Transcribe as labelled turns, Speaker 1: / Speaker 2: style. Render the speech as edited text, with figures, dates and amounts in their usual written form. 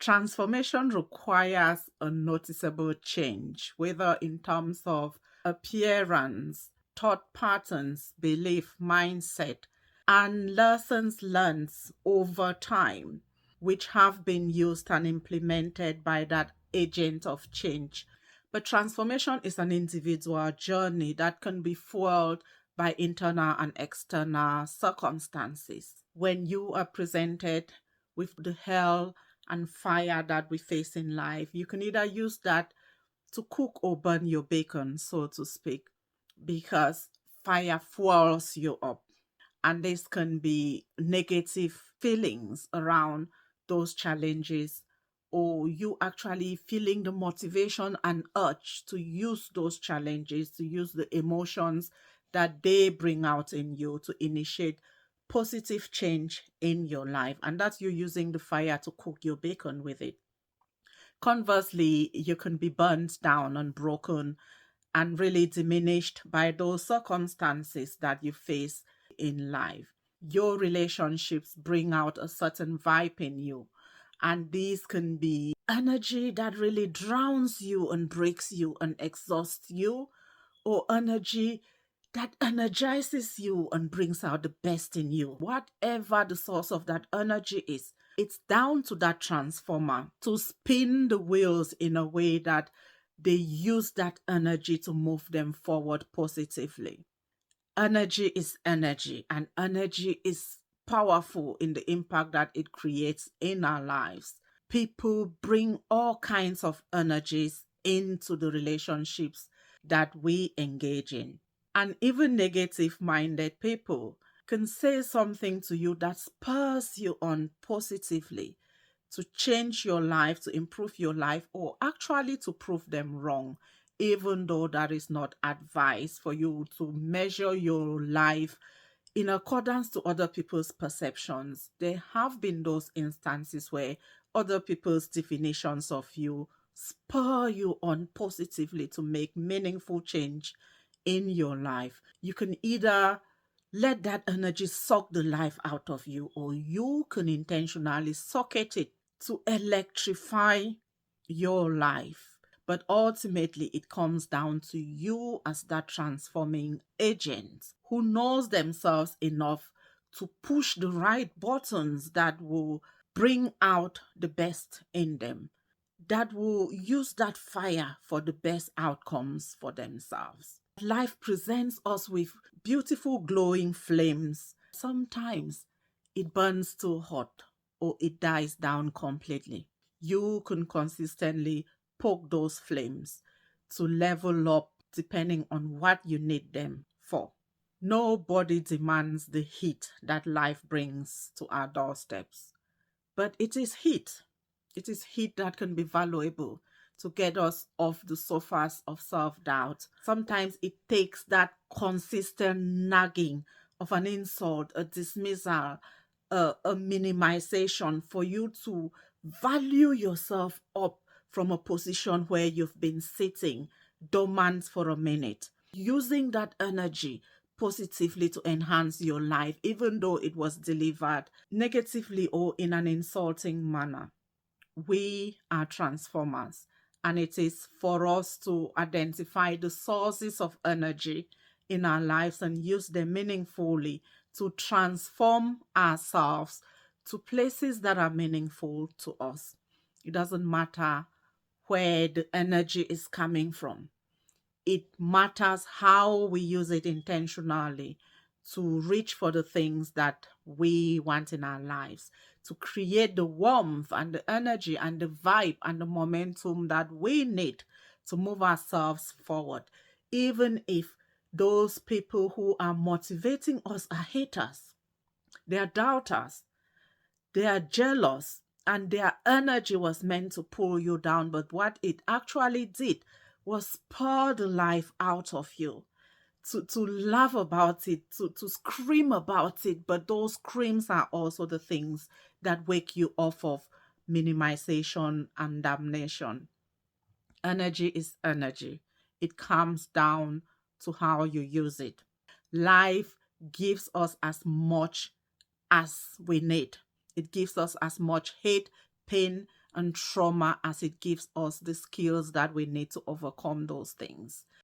Speaker 1: Transformation requires a noticeable change, whether in terms of appearance, thought patterns, belief, mindset, and lessons learned over time, which have been used and implemented by that agent of change. But transformation is an individual journey that can be fueled by internal and external circumstances. When you are presented with the hell and fire that we face in life, you can either use that to cook or burn your bacon, so to speak, because fire fuels you up. And this can be negative feelings around those challenges, or you actually feeling the motivation and urge to use those challenges, to use the emotions that they bring out in you to initiate positive change in your life. And that's you using the fire to cook your bacon with it. Conversely, you can be burnt down and broken and really diminished by those circumstances that you face in life. Your relationships bring out a certain vibe in you, and these can be energy that really drowns you and breaks you and exhausts you, or energy that energizes you and brings out the best in you. Whatever the source of that energy is, it's down to that transformer to spin the wheels in a way that they use that energy to move them forward positively. Energy is energy, and energy is powerful in the impact that it creates in our lives. People bring all kinds of energies into the relationships that we engage in. And even negative minded people can say something to you that spurs you on positively to change your life, to improve your life, or actually to prove them wrong, even though that is not advice for you to measure your life in accordance to other people's perceptions. There have been those instances where other people's definitions of you spur you on positively to make meaningful change in your life. You can either let that energy suck the life out of you, or you can intentionally socket it to electrify your life. But ultimately, it comes down to you as that transforming agent who knows themselves enough to push the right buttons that will bring out the best in them, that will use that fire for the best outcomes for themselves. Life presents us with beautiful glowing flames. Sometimes it burns too hot or it dies down completely. You can consistently poke those flames to level up depending on what you need them for. Nobody demands the heat that life brings to our doorsteps, but it is heat. It is heat that can be valuable to get us off the sofas of self-doubt. Sometimes it takes that consistent nagging of an insult, a dismissal, a minimization for you to value yourself up from a position where you've been sitting dormant for a minute. Using that energy positively to enhance your life, even though it was delivered negatively or in an insulting manner. We are transformers, and it is for us to identify the sources of energy in our lives and use them meaningfully to transform ourselves to places that are meaningful to us. It doesn't matter where the energy is coming from. It matters how we use it intentionally to reach for the things that we want in our lives, to create the warmth and the energy and the vibe and the momentum that we need to move ourselves forward. Even if those people who are motivating us are haters, they are doubters, they are jealous, and their energy was meant to pull you down, but what it actually did was spur the life out of you. To laugh about it, to scream about it, but those screams are also the things that wake you off of minimization and damnation. Energy is energy. It comes down to how you use it. Life gives us as much as we need. It gives us as much hate, pain, and trauma as it gives us the skills that we need to overcome those things.